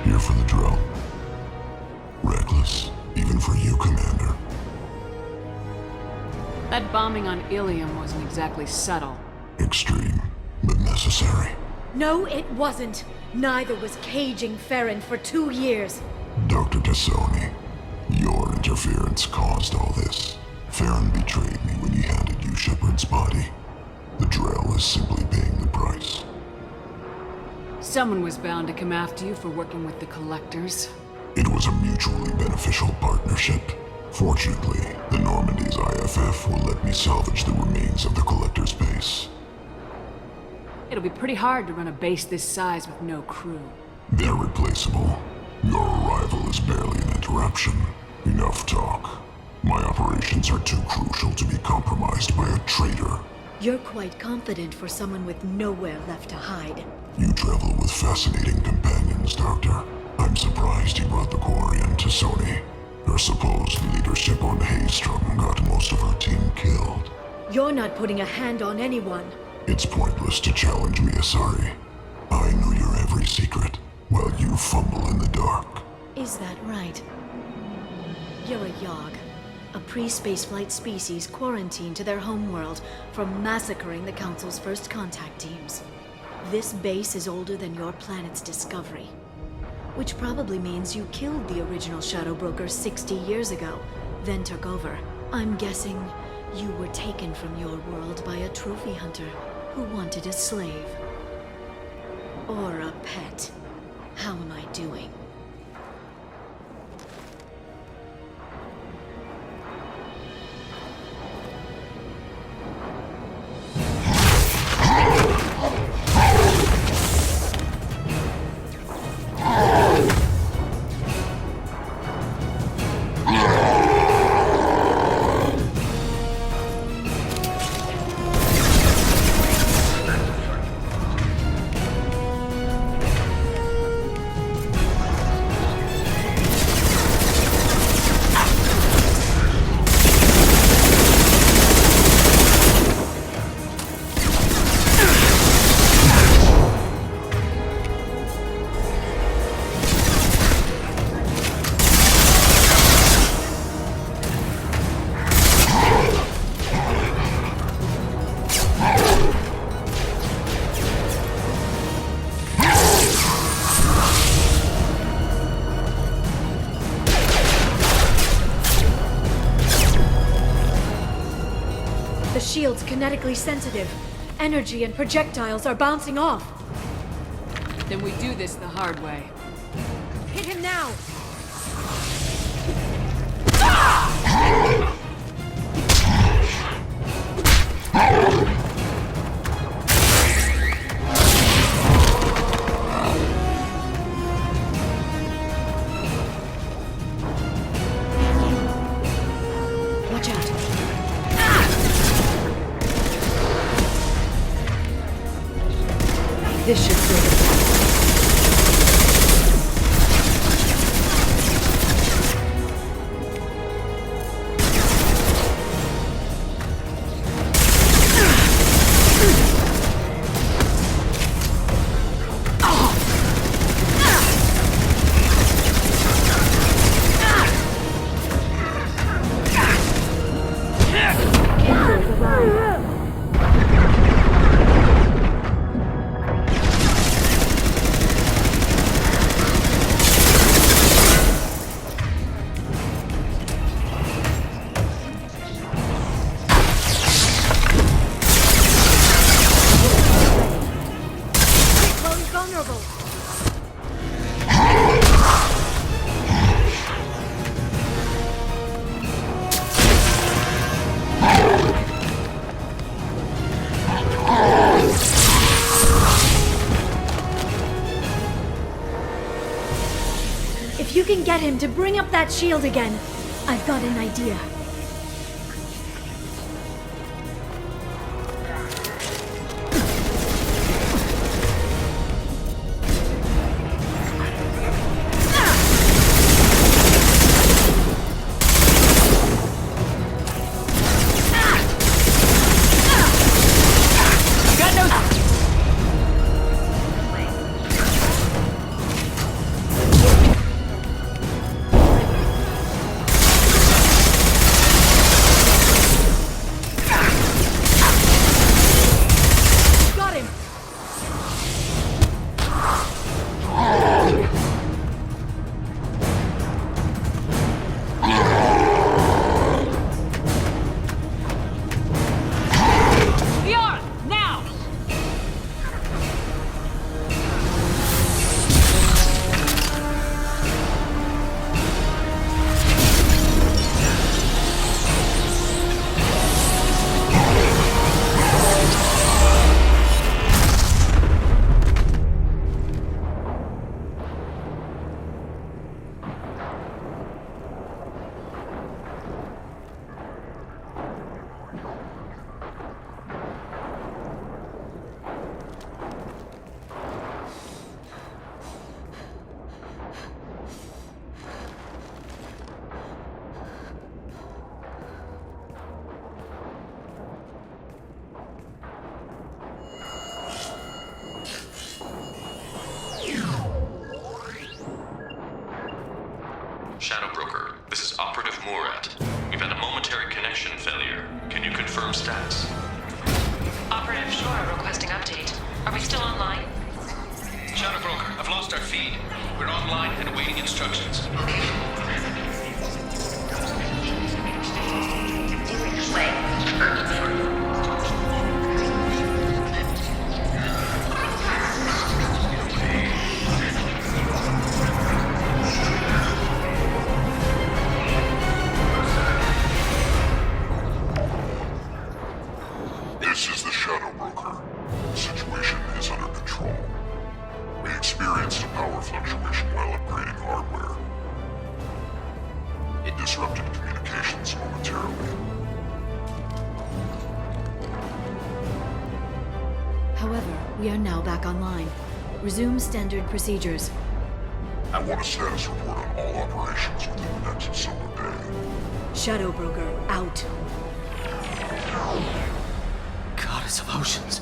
Here for the drill. Reckless, even for you, Commander. That bombing on Ilium wasn't exactly subtle. Extreme, but necessary. No, it wasn't. Neither was caging Farron for 2 years. Dr. Tassoni, your interference caused all this. Farron betrayed me when he handed you Shepard's body. The drill is simply paying the price. Someone was bound to come after you for working with the Collectors. It was a mutually beneficial partnership. Fortunately, the Normandy's IFF will let me salvage the remains of the Collector's base. It'll be pretty hard to run a base this size with no crew. They're replaceable. Your arrival is barely an interruption. Enough talk. My operations are too crucial to be compromised by a traitor. You're quite confident for someone with nowhere left to hide. You travel with fascinating companions, Doctor. I'm surprised you brought the Quarian to Sony. Her supposed leadership on Haystrom got most of her team killed. You're not putting a hand on anyone. It's pointless to challenge me, Asari. I know your every secret, while you fumble in the dark. Is that right? You're a Yogg, a pre-spaceflight species quarantined to their homeworld from massacring the Council's first contact teams. This base is older than your planet's discovery, which probably means you killed the original Shadow Broker 60 years ago, then took over. I'm guessing you were taken from your world by a trophy hunter who wanted a slave. Or a pet. How am I doing? The shield's kinetically sensitive. Energy and projectiles are bouncing off. Then we do this the hard way. Hit him now! Watch out. This should do it. If you can get him to bring up that shield again, I've got an idea. lost our feed. We're online and awaiting instructions. This is the Shadow Broker. The situation is under control. We experienced a power fluctuation while upgrading hardware. It disrupted communications momentarily. However, we are now back online. Resume standard procedures. I want a status report on all operations within the next solar day. Shadow Broker, out. Goddess of Oceans.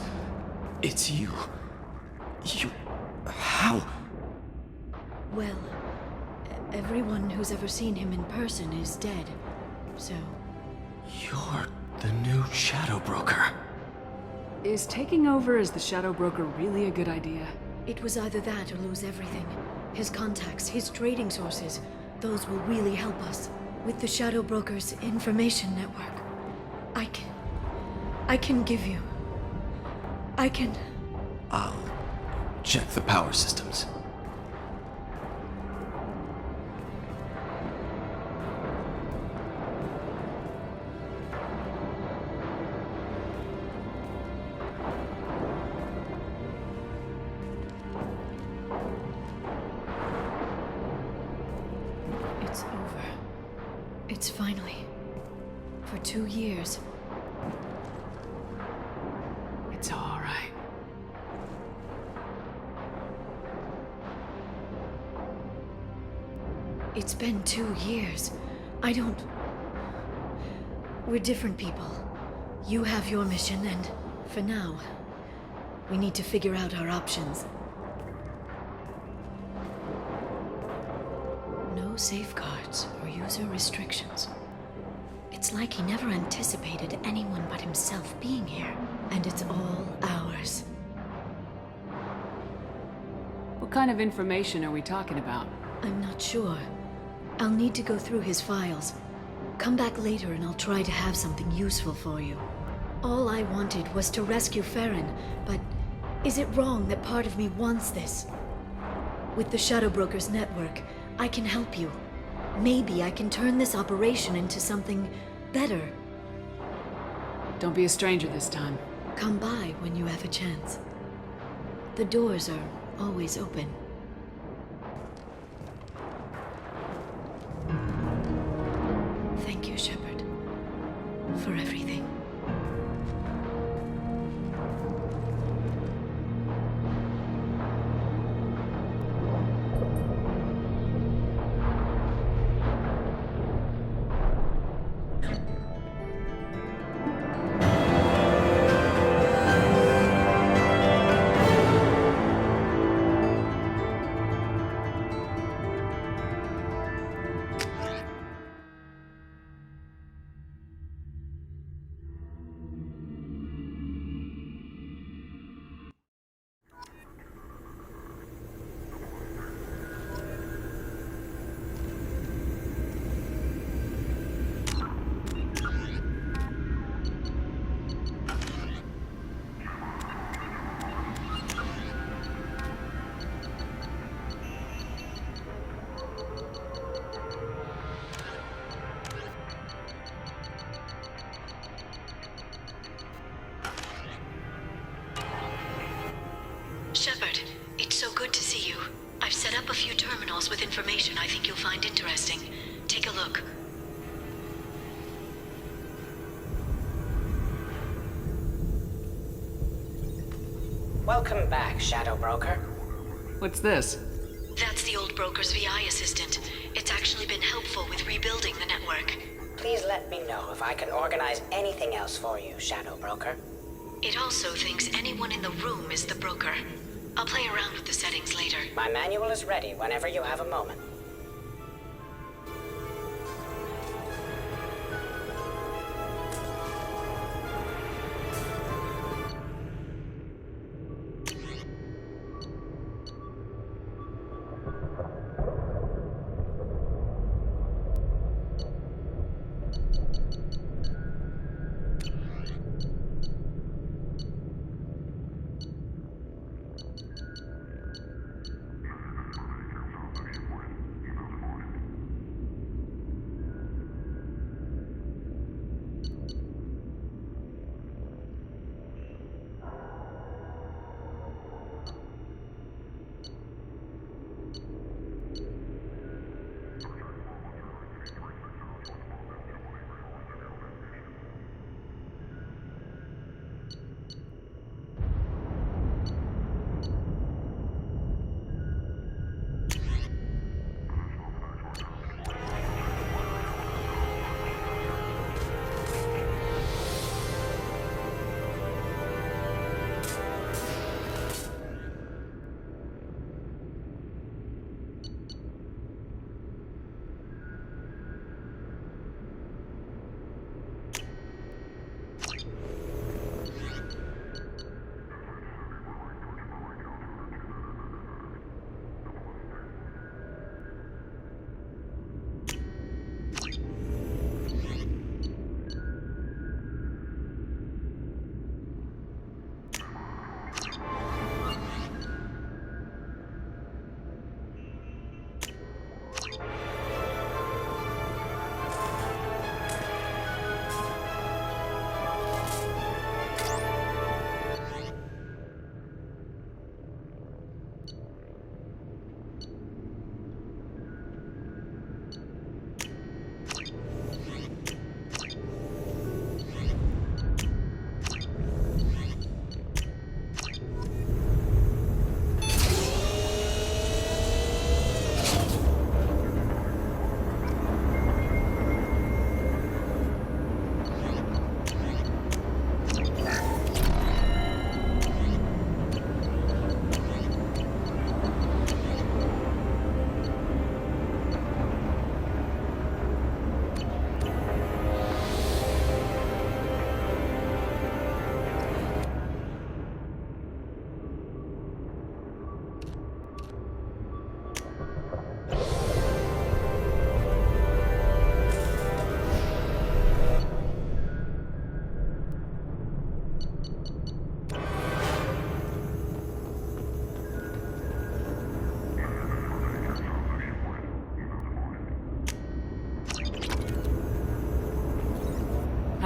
It's you. You... How? Well, everyone who's ever seen him in person is dead. So, You're the new Shadow Broker. Is taking over as the Shadow Broker really a good idea? it was either that or lose everything. His contacts, his trading sources, those will really help us. With the Shadow Broker's information network, I can give you... I'll check the power systems. It's over. It's finally... For 2 years. It's all right. It's been 2 years. I don't... We're different people. You have your mission, and for now, we need to figure out our options. No safeguards or user restrictions. It's like he never anticipated anyone but himself being here, and it's all ours. What kind of information are we talking about? I'm not sure. I'll need to go through his files. Come back later and I'll try to have something useful for you. All I wanted was to rescue Farron, but is it wrong that part of me wants this? With the Shadow Broker's network, I can help you. Maybe I can turn this operation into something better. Don't be a stranger this time. Come by when you have a chance. The doors are always open. Thank you, Shepard, for everything. Shepard, it's so good to see you. I've set up a few terminals with information I think you'll find interesting. Take a look. Welcome back, Shadow Broker. What's this? That's the old broker's VI assistant. It's actually been helpful with rebuilding the network. Please let me know if I can organize anything else for you, Shadow Broker. It also thinks anyone in the room is the broker. I'll play around with the settings later. My manual is ready whenever you have a moment.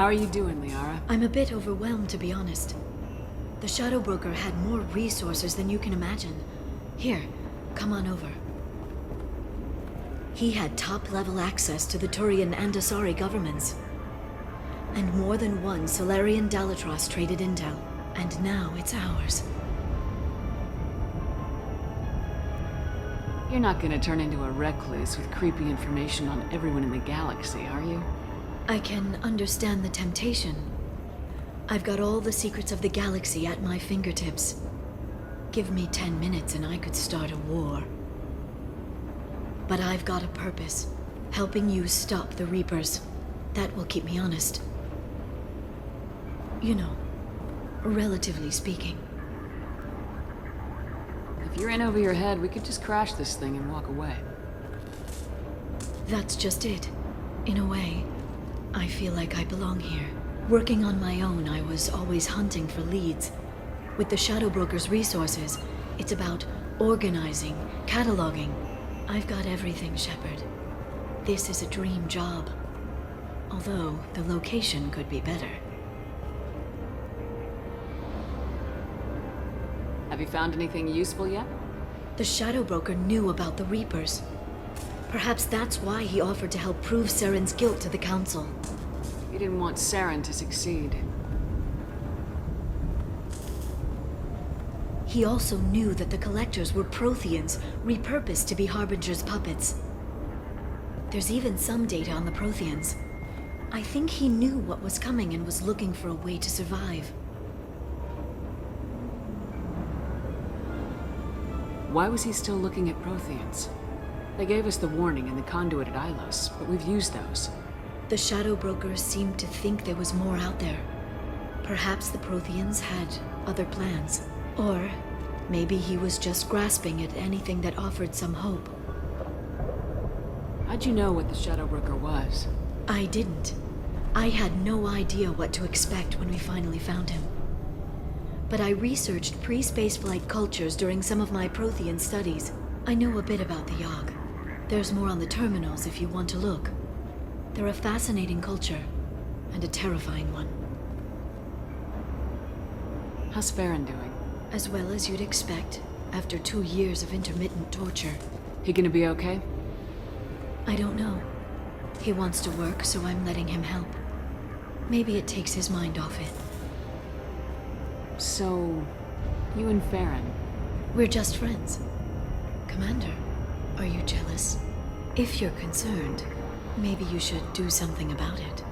How are you doing, Liara? I'm a bit overwhelmed, to be honest. The Shadow Broker had more resources than you can imagine. Here, come on over. He had top-level access to the Turian and Asari governments. And more than one Solarian Dalatros traded intel. And now it's ours. You're not gonna turn into a recluse with creepy information on everyone in the galaxy, are you? I can understand the temptation. I've got all the secrets of the galaxy at my fingertips. Give me 10 minutes and I could start a war. But I've got a purpose. Helping you stop the Reapers. That will keep me honest. You know, relatively speaking. If you're in over your head, we could just crash this thing and walk away. That's just it. In a way, I feel like I belong here. Working on my own, I was always hunting for leads. With the Shadow Broker's resources, it's about organizing, cataloging. I've got everything, Shepard. This is a dream job. Although, the location could be better. Have you found anything useful yet? The Shadow Broker knew about the Reapers. Perhaps that's why he offered to help prove Saren's guilt to the Council. He didn't want Saren to succeed. He also knew that the Collectors were Protheans, repurposed to be Harbinger's puppets. There's even some data on the Protheans. I think he knew what was coming and was looking for a way to survive. Why was he still looking at Protheans? They gave us the warning and the conduit at Ilos, but we've used those. The Shadow Brokers seemed to think there was more out there. Perhaps the Protheans had other plans. Or maybe he was just grasping at anything that offered some hope. How'd you know what the Shadow Broker was? I didn't. I had no idea what to expect when we finally found him. But I researched pre-spaceflight cultures during some of my Prothean studies. I know a bit about the Yogg. There's more on the terminals if you want to look. They're a fascinating culture, and a terrifying one. How's Farron doing? As well as you'd expect, after 2 years of intermittent torture. He gonna be okay? I don't know. He wants to work, so I'm letting him help. Maybe it takes his mind off it. So, you and Farron. We're just friends. Commander, are you jealous? If you're concerned, maybe you should do something about it.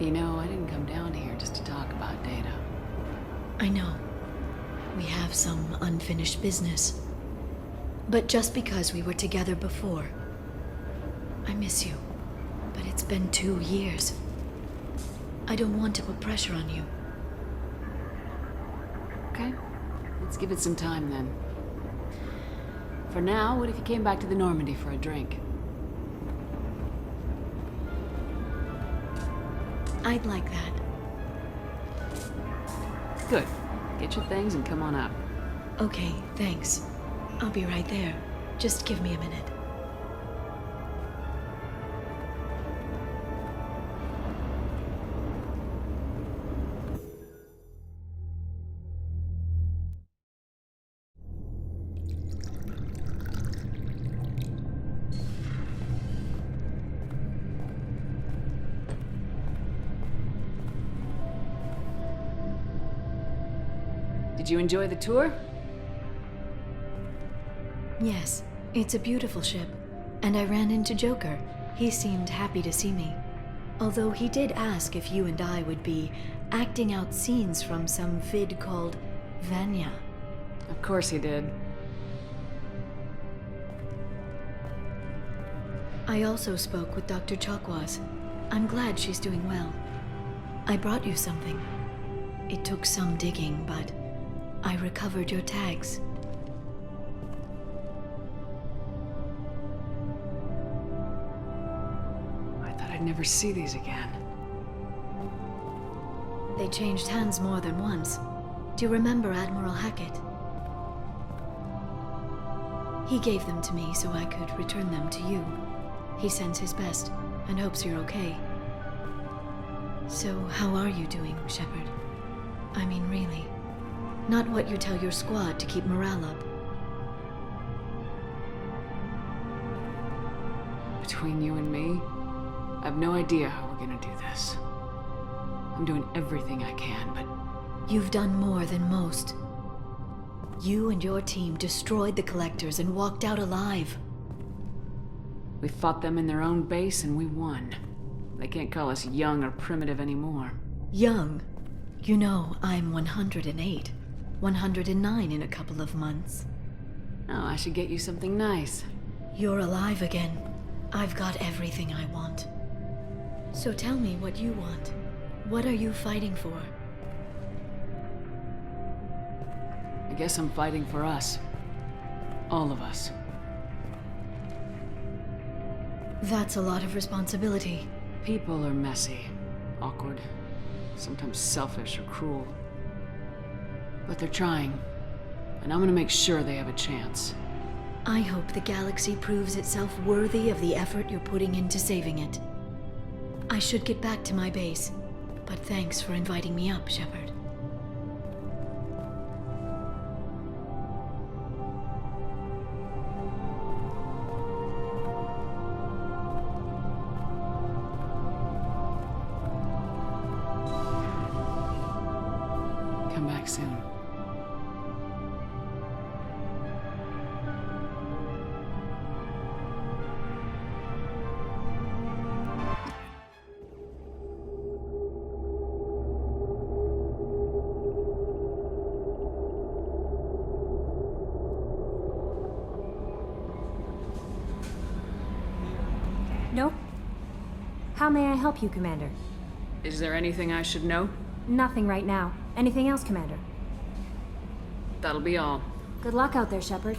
You know, I didn't come down here just to talk about data. I know. We have some unfinished business. But just because we were together before, I miss you. But it's been 2 years. I don't want to put pressure on you. Okay, let's give it some time then. For now, what if you came back to the Normandy for a drink? I'd like that. Good. Get your things and come on up. Okay, thanks. I'll be right there. Just give me a minute. Did you enjoy the tour? Yes, it's a beautiful ship. And I ran into Joker. He seemed happy to see me. Although he did ask if you and I would be acting out scenes from some vid called Vanya. Of course he did. I also spoke with Dr. Chakwas. I'm glad she's doing well. I brought you something. It took some digging, but I recovered your tags. I thought I'd never see these again. They changed hands more than once. Do you remember Admiral Hackett? He gave them to me so I could return them to you. He sends his best. and hopes you're okay. So, how are you doing, Shepard? I mean, really. Not what you tell your squad to keep morale up. Between you and me, I have no idea how we're gonna do this. I'm doing everything I can, but You've done more than most. You and your team destroyed the Collectors and walked out alive. we fought them in their own base and we won. They can't call us young or primitive anymore. Young. You know, I'm 108. 109 in a couple of months. Oh, I should get you something nice. You're alive again. I've got everything I want. So tell me what you want. What are you fighting for? I guess I'm fighting for us. All of us. That's a lot of responsibility. People are messy, awkward, sometimes selfish or cruel. But they're trying, and I'm gonna make sure they have a chance. I hope the galaxy proves itself worthy of the effort you're putting into saving it. I should get back to my base, but thanks for inviting me up, Shepard. Come back soon. Nope. How may I help you, Commander? Is there anything I should know? Nothing right now. Anything else, Commander? That'll be all. Good luck out there, Shepard.